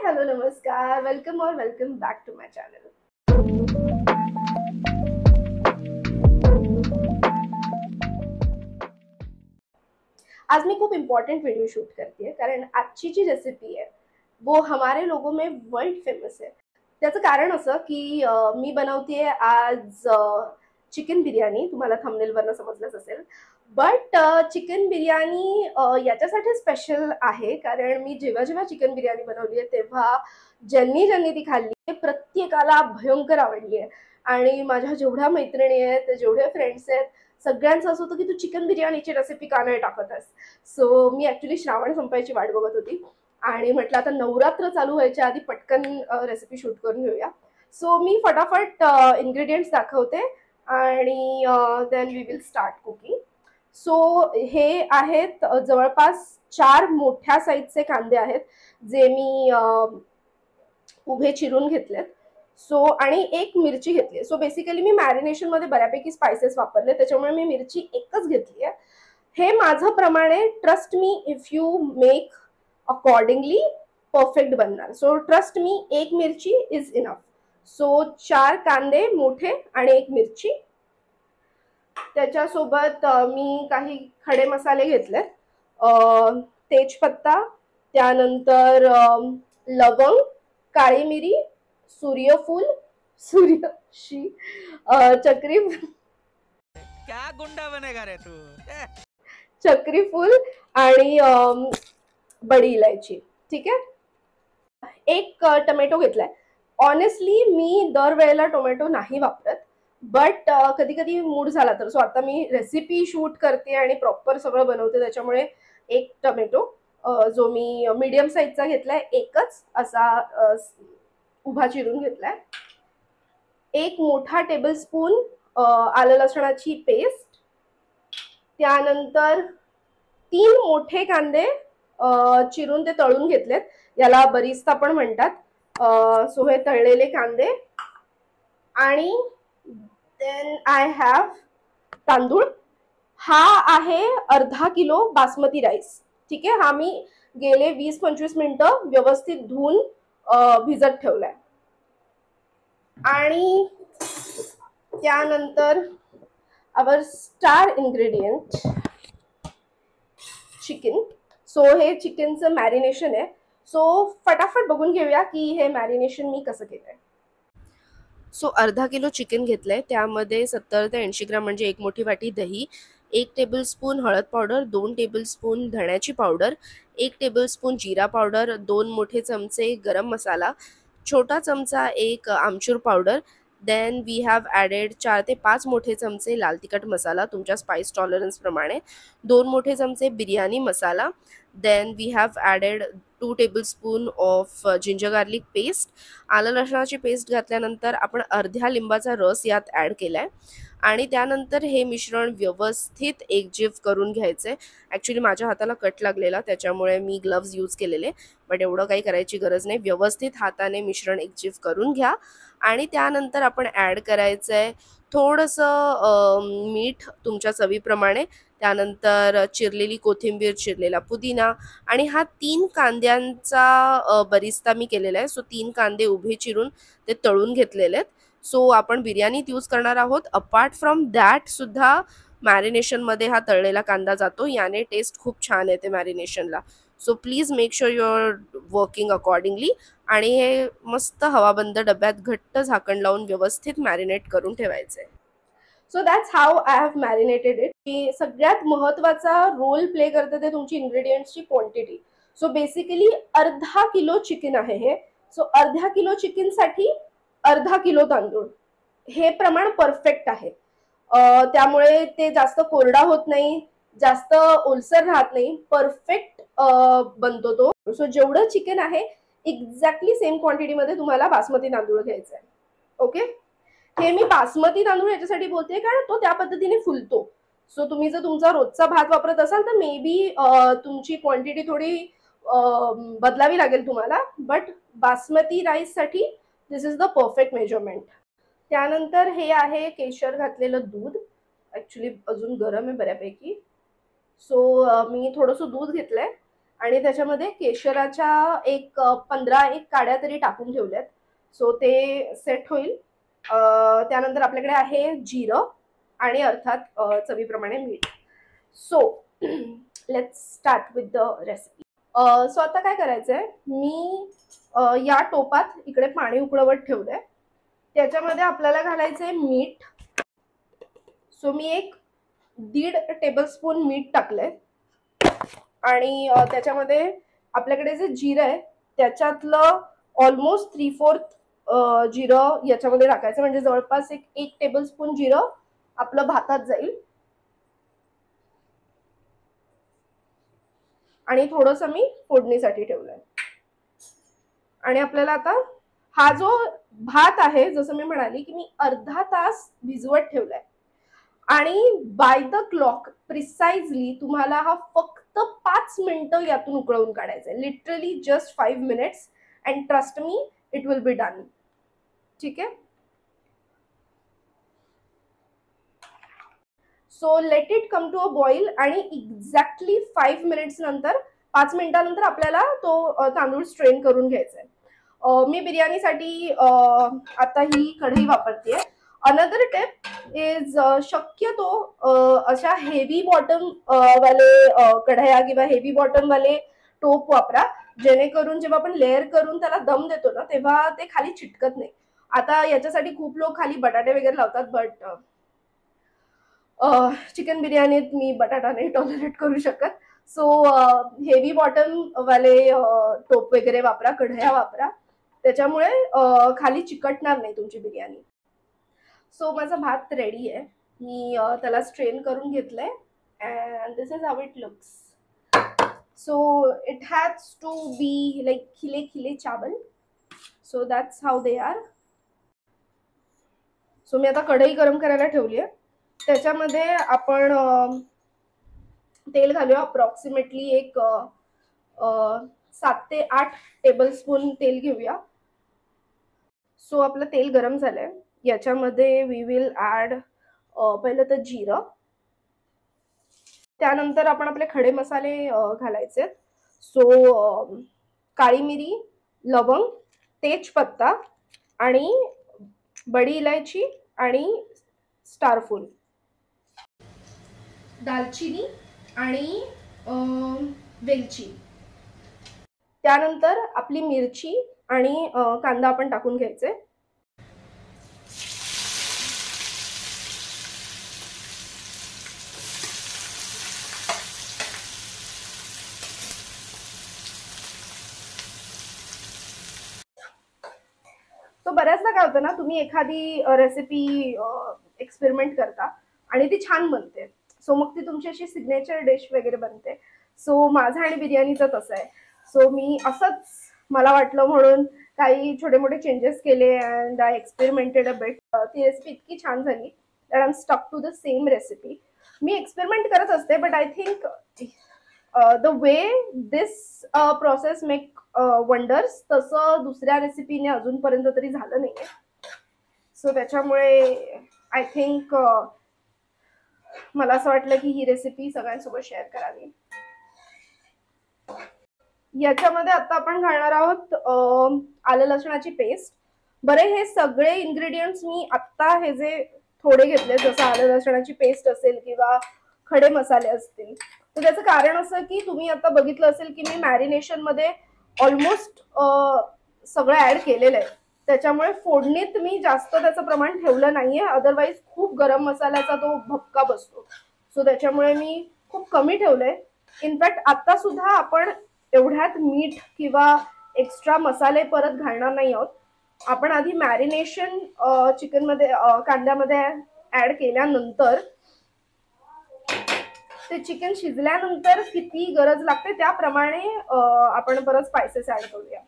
Hello नमस्कार, welcome और welcome back to my channel. आज मैं खूब इम्पॉर्टेंट वीडियो शूट करती है कारण आजची जी रेसिपी है वो हमारे लोगों में वर्ल्ड फेमस है. त्याचं कारण असं की मी बनवतेय आज चिकन बिर्याणी. तुम्हाला थंबनेलवरनं समजलंच असेल. बट चिकन बिर्याणी याच्यासाठी स्पेशल आहे कारण मी जेव्हा जेव्हा चिकन बिर्याणी बनवली आहे तेव्हा ज्यांनी ज्यांनी ती खाल्ली आहे प्रत्येकाला भयंकर आवडली आहे. आणि माझ्या जेवढ्या मैत्रिणी आहेत, जेवढे फ्रेंड्स आहेत, सगळ्यांचं असं होतं की तू चिकन बिर्याणीची रेसिपी का नाही टाकतस. सो मी ॲक्च्युली श्रावण संपायची वाट बघत होती आणि म्हटलं आता नवरात्र चालू व्हायच्या आधी पटकन रेसिपी शूट करून घेऊया. सो मी फटाफट इन्ग्रेडियंट्स दाखवते आणि then we will start cooking. So हे आहेत जवळपास 4 मोठ्या साईजचे कांदे आहेत जे मी उभे चिरून घेतलेत. सो आणि एक मिरची घेतली. सो बेसिकली मी मॅरिनेशन मध्ये बऱ्यापैकी स्पाइसेस वापरले त्याच्यामुळे मी मिरची एकच घेतली आहे. हे माझं प्रमाणे trust me if you make accordingly perfect बनणार. सो ट्रस्ट मी एक मिरची इज इनफ. सो 4 कांदे मोठे आणि एक मिरची. त्याच्यासोबत मी काही खडे मसाले घेतले. तेजपत्ता, त्यानंतर लवंग, काळी मिरी, सूर्यफूल, सूर्यशी, चक्री, क्या गुंडा बनेगा रे तू. चक्री फूल आणि बडी इलायची. ठीक आहे. एक टोमॅटो घेतलाय. ऑनेस्टली मी दरवेळेला टोमॅटो नाही वापरत बट कधी कधी मूड झाला तर. सो आता मी रेसिपी शूट करते आणि प्रॉपर सगळं बनवते त्याच्यामुळे एक टोमॅटो जो मी मीडियम साईजचा घेतलाय एकच असा उभा चिरून घेतलाय. एक मोठा टेबलस्पून आलं लसणाची पेस्ट. त्यानंतर 3 मोठे कांदे चिरून ते तळून घेतलेत. याला बरिस्ता पण म्हणतात. सो हे तळलेले कांदे. आणि देन आय हॅव तांदूळ. हा आहे अर्धा किलो बासमती राईस. ठीक आहे. हा मी गेले 20-25 मिनिटं व्यवस्थित धुवून भिजत ठेवलाय. आणि त्यानंतर आवर स्टार इन्ग्रेडियंट चिकन. सो हे चिकनचं मॅरिनेशन आहे. सो फटाफट बघून घेऊया की हे मॅरिनेशन मी कसं केलंय. सो अर्धा किलो चिकन घेतलंय. त्यामध्ये 70 ते 80 ग्राम म्हणजे एक मोठी वाटी दही, 1 टेबलस्पून हळद पावडर, 2 टेबलस्पून धण्याची पावडर, 1 टेबलस्पून जिरा पावडर, 2 मोठे चमचे गरम मसाला, छोटा चमचा 1 आमचूर powder. Then we have added 4 ते 5 मोठे चमचे लाल तिखट मसाला तुमच्या स्पाइस टॉलरन्स प्रमाणे, 2 मोठे चमचे biryani masala. Then we have added 2 tablespoon of ginger garlic paste. आलं लसणाची पेस्ट घातल्यानंतर आपण अर्ध्या लिंबाचा रस यात ॲड केलाय आणि त्यानंतर हे मिश्रण व्यवस्थित एकजीव करून घ्यायचे. ॲक्च्युली माझ्या हाताला कट लागलेला त्याच्यामुळे मी ग्लव्ज यूज केलेले बट एवढं काही करायची गरज नाही. व्यवस्थित हाताने मिश्रण एकजीव करून घ्या आणि त्यानंतर आपण ॲड करायचं आहे थोडंसं मीठ तुमच्या चवीप्रमाणे, त्यानंतर चिरलेली कोथिंबीर, चिरलेला पुदिना आणि हा 3 कांद्यांचा बरिस्ता मी केलेला आहे. सो 3 कांदे उभे चिरून ते तळून घेतलेले आहेत. सो आपण बिर्याणीत यूज करणार आहोत. अपार्ट फ्रॉम दॅट सुद्धा मॅरिनेशनमध्ये हा तळलेला कांदा जातो. याने टेस्ट खूप छान येते मॅरिनेशनला. So please make sure you are working accordingly. आणि हे मस्त हवाबंद डब्यात घट्ट झाकण लावून व्यवस्थित मॅरिनेट करून ठेवायचे. So that's how I have marinated it. की सगळ्यात महत्त्वाचा रोल प्ले करते ते तुमची इन्ग्रेडियंट्सची क्वांटिटी. सो बेसिकली अर्धा किलो चिकन आहे हे. सो अर्ध्या किलो चिकनसाठी अर्धा किलो तांदूळ हे प्रमाण परफेक्ट आहे. त्यामुळे ते जास्त कोरडा होत नाही, जास्त ओलसर राहत नाही, परफेक्ट बनतो तो. सो जेवढं चिकन आहे एक्झॅक्टली सेम क्वांटिटीमध्ये तुम्हाला बासमती तांदूळ घ्यायचा आहे. ओके. हे मी बासमती तांदूळ याच्यासाठी बोलते कारण तो त्या पद्धतीने फुलतो. सो तुम्ही जर तुमचा रोजचा भात वापरत असाल तर मे बी तुमची क्वांटिटी थोडी बदलावी लागेल तुम्हाला. बट बासमती राईससाठी this is the perfect measurement. त्यानंतर हे आहे केशर घातलेलं दूध. ॲक्च्युली अजून गरम आहे बऱ्यापैकी. सो मी थोडंसं दूध घेतलंय आणि त्याच्यामध्ये केशराच्या एक 15 काड्या तरी टाकून ठेवल्यात. सो ते सेट होईल. त्यानंतर आपल्याकडे आहे जिरं आणि अर्थात चवीप्रमाणे मीठ. So let's start with the recipe. So आता काय करायचंय, मी या टोपात इकडे पाणी उकळवत ठेवलंय. त्याच्यामध्ये आपल्याला घालायचंय मीठ. सो मी एक 1.5 टेबलस्पून मीठ टाकलंय. आणि त्याच्यामध्ये आपल्याकडे जे जिरं आहे त्याच्यातलं ऑलमोस्ट 3/4 जिरं याच्यामध्ये टाकायचं, म्हणजे जवळपास एक टेबलस्पून जिरं आपलं भातात जाईल. आणि थोडंसं मी फोडणीसाठी ठेवलंय. आणि आपल्याला आता हा जो भात आहे, जसं मी म्हणाली की मी अर्धा तास भिजवत ठेवलाय. आणि बाय द क्लॉक प्रिसाइजली तुम्हाला हा फक्त 5 मिनिटं यातून उकळवून काढायचा आहे. Literally just 5 minutes and trust me it will be done. ठीक आहे. So let it come to a boil. आणि एक्झॅक्टली 5 मिनिट्स नंतर, 5 मिनिटानंतर आपल्याला तो तांदूळ स्ट्रेन करून घ्यायचा आहे. मी बिर्याणीसाठी आता ही कढई वापरतेय. अनदर टिप इज, शक्यतो अशा हेवी बॉटम वाले कढया किंवा हेवी बॉटम वाले टोप वापरा, जेणेकरून जेव्हा आपण लेअर करून त्याला दम देतो ना, तेव्हा ते खाली चिटकत नाही. आता याच्यासाठी खूप लोक खाली बटाटे वगैरे लावतात, बट चिकन बिर्याणीत मी बटाटा नाही टॉलरेट करू शकत. सो हेवी बॉटम वाले टोप वगैरे वापरा, कढया वापरा, त्याच्यामुळे खाली चिकटणार नाही तुमची बिर्याणी. सो माझा भात रेडी आहे. मी त्याला स्ट्रेन करून घेतलंय and this is how it looks. So it has to be like खिले खिले chawal. So that's how they are. So मी आता कढई गरम करायला ठेवली आहे. त्याच्यामध्ये आपण तेल घालूया. अप्रॉक्सिमेटली एक 7 ते 8 टेबलस्पून तेल घेऊया. सो आपलं तेल गरम झालंय. याच्यामध्ये वी विल ऍड पहिलं तर जिरं. त्यानंतर आपण आपले खडे मसाले घालायचे. सो काळी मिरी, लवंग, तेजपत्ता आणि बडी इलायची आणि स्टारफूल, दालचिनी आणि वेलची. त्यानंतर आपली मिरची आणि कांदा आपण टाकून घ्यायचे. तो बऱ्याचदा काय होतं ना, तुम्ही एखादी रेसिपी एक्सपेरिमेंट करता आणि ती छान बनते. सो मग ती तुमची अशी सिग्नेचर डिश वगैरे बनते. सो माझं आणि बिर्याणीचं तसं आहे. सो मी असंच मला वाटलं म्हणून काही छोटे मोठे चेंजेस केले and I experimented a bit. ती रेसिपी इतकी छान झाली that I am stuck to the same recipe. मी एक्सपेरिमेंट करत असते, but I think the way this process make wonders, तसं दुसऱ्या रेसिपीने अजूनपर्यंत तरी झालं नाहीये. सो त्याच्यामुळे आय थिंक मला असं वाटलं की ही रेसिपी सगळ्यांसोबत शेअर करावी. याच्यामध्ये आता आपण घालणार आहोत आलं लसणाची पेस्ट. बरे हे सगळे इन्ग्रेडियंट्स मी आत्ता हे जे थोडे घेतले, जसं आलं लसणाची पेस्ट असेल किंवा खडे मसाले असतील, तर त्याचं कारण असं की तुम्ही आता बघितलं असेल की मी मॅरिनेशन मध्ये ऑलमोस्ट सगळं ऍड केलेलं आहे. त्याच्यामुळे फोडणीत मी जास्त त्याचं प्रमाण ठेवलं नाहीये, अदरवाईज खूप गरम मसाल्याचा तो भपका बसतो. सो त्याच्यामुळे मी खूप कमी ठेवलंय. इनफॅक्ट आता सुद्धा आपण एवढ्यात मीठ किंवा एक्स्ट्रा मसाले परत घालणार नाही आहोत. आपण आधी मॅरिनेशन चिकन मध्ये कांद्यामध्ये ऍड केल्यानंतर ते चिकन शिजल्यानंतर किती गरज लागते त्याप्रमाणे आपण परत स्पाइसेस ऍड करूया.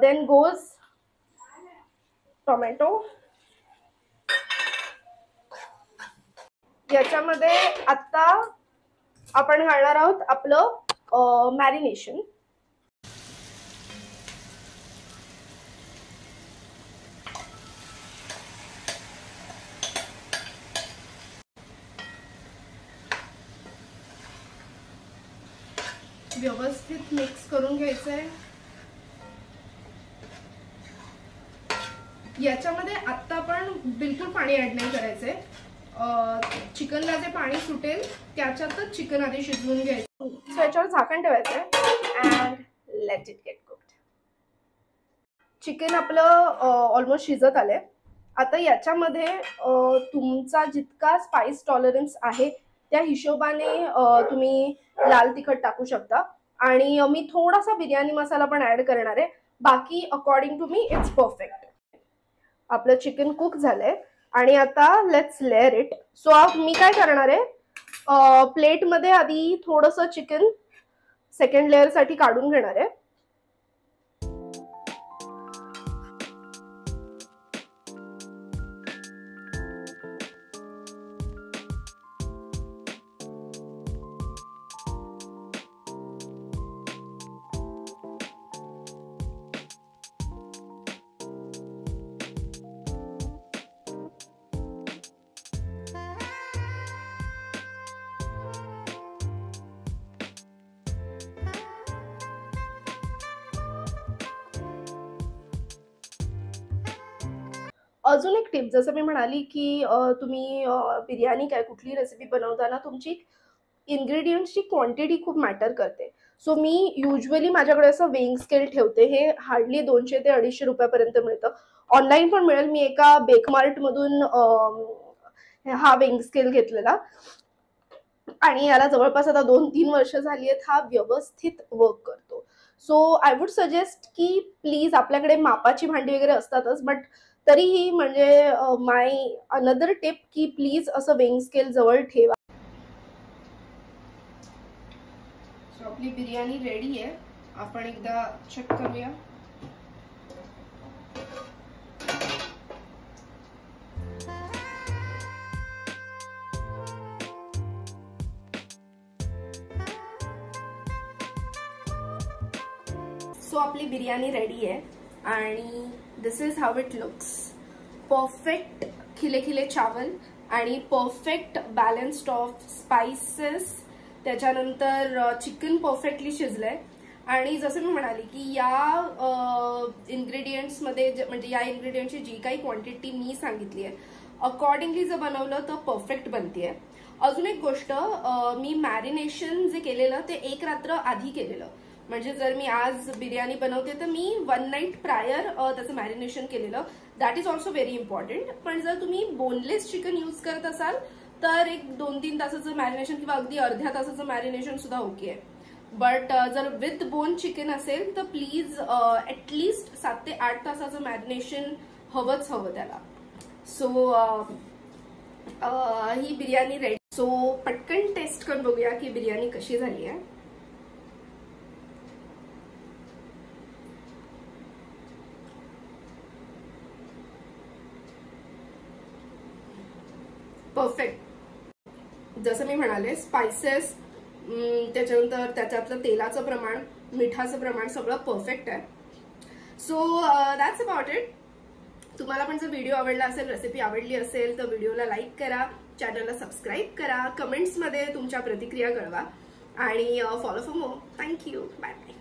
Then goes tomato. याच्यामध्ये आता आपण घालणार आहोत आपलं मॅरिनेशन. व्यवस्थित मिक्स करून घ्यायचं आहे. याच्यामध्ये आत्ता पण बिलकुल पाणी ऍड नाही करायचंय. चिकनला जे पाणी सुटेल त्याच्यातच चिकन आधी शिजवून घ्यायचं. सो याच्यावर झाकण ठेवायचंय and let it get cooked. Chicken आपलं ऑलमोस्ट शिजत आलंय. आता याच्यामध्ये तुमचा जितका स्पाइस टॉलरन्स आहे त्या हिशोबाने तुम्ही लाल तिखट टाकू शकता. आणि मी थोडासा बिर्याणी मसाला पण ऍड करणार आहे. बाकी according to me it's perfect. आपलं चिकन कुक झालंय आणि आता लेट्स लेअर इट. सो मी काय करणार आहे, प्लेटमध्ये आधी थोडंसं चिकन सेकंड लेअर साठी काढून घेणार आहे. अजून एक टिप, जसं मी म्हणाली की तुम्ही बिर्याणी काय कुठली रेसिपी बनवताना तुमची इन्ग्रेडियंट्सची क्वांटिटी खूप मॅटर करते. सो मी युजली माझ्याकडे असं वेइंग स्केल ठेवते. हे हार्डली 200 ते 250 रुपयापर्यंत मिळतं. ऑनलाईन पण मिळेल. मी एका बेकमार्टमधून हा वेइंग स्केल घेतलेला आणि याला जवळपास आता 2-3 वर्ष झाली आहेत. हा व्यवस्थित वर्क करतो. सो आय वुड सजेस्ट की प्लीज, आपल्याकडे मापाची भांडी वगैरे असतातच, बट तरीही म्हणजे माय अनदर टिप की प्लीज असं वेइंग स्केल जवळ ठेवा. सो आपली बिर्याणी रेडी आहे. आपण एकदा चेक करूया. सो आपली बिर्याणी रेडी आहे आणि this is how it looks. Perfect खिले खिले चावल आणि परफेक्ट बॅलन्स्ड ऑफ स्पाइसेस. त्याच्यानंतर चिकन परफेक्टली शिजलंय. आणि जसं मी म्हणाली की या इन्ग्रेडियंट्समध्ये म्हणजे या इन्ग्रेडियंटची जी काही क्वांटिटी मी सांगितली आहे अकॉर्डिंगली जर बनवलं तर परफेक्ट बनते. अजून एक गोष्ट, मी मॅरिनेशन जे केलेलं ते 1 रात्र आधी केलेलं. म्हणजे जर मी आज बिर्याणी बनवते तर मी 1 नाईट प्रायर त्याचं मॅरिनेशन केलेलं. That is also very important. पण जर तुम्ही बोनलेस चिकन यूज करत असाल तर एक 2-3 तासाचं मॅरिनेशन किंवा अगदी अर्ध्या तासाचं मॅरिनेशन सुद्धा ओके आहे. बट जर विथ बोन चिकन असेल तर प्लीज ॲटलिस्ट 7 ते 8 तासाचं मॅरिनेशन हवंच हवं त्याला. सो ही बिर्याणी रेडी. सो पटकन टेस्ट करून बघूया की बिर्याणी कशी झाली आहे. परफेक्ट. जसं मी म्हणाले स्पाइसेस, त्याच्यानंतर त्याच्यातलं तेलाचं प्रमाण, मिठाचं प्रमाण सगळं परफेक्ट आहे. So that's about it. तुम्हाला पण जर व्हिडिओ आवडला असेल, रेसिपी आवडली असेल तर व्हिडिओला लाईक करा, चॅनलला सबस्क्राईब करा, कमेंट्समध्ये तुमच्या प्रतिक्रिया कळवा आणि follow for more. Thank you. Bye bye.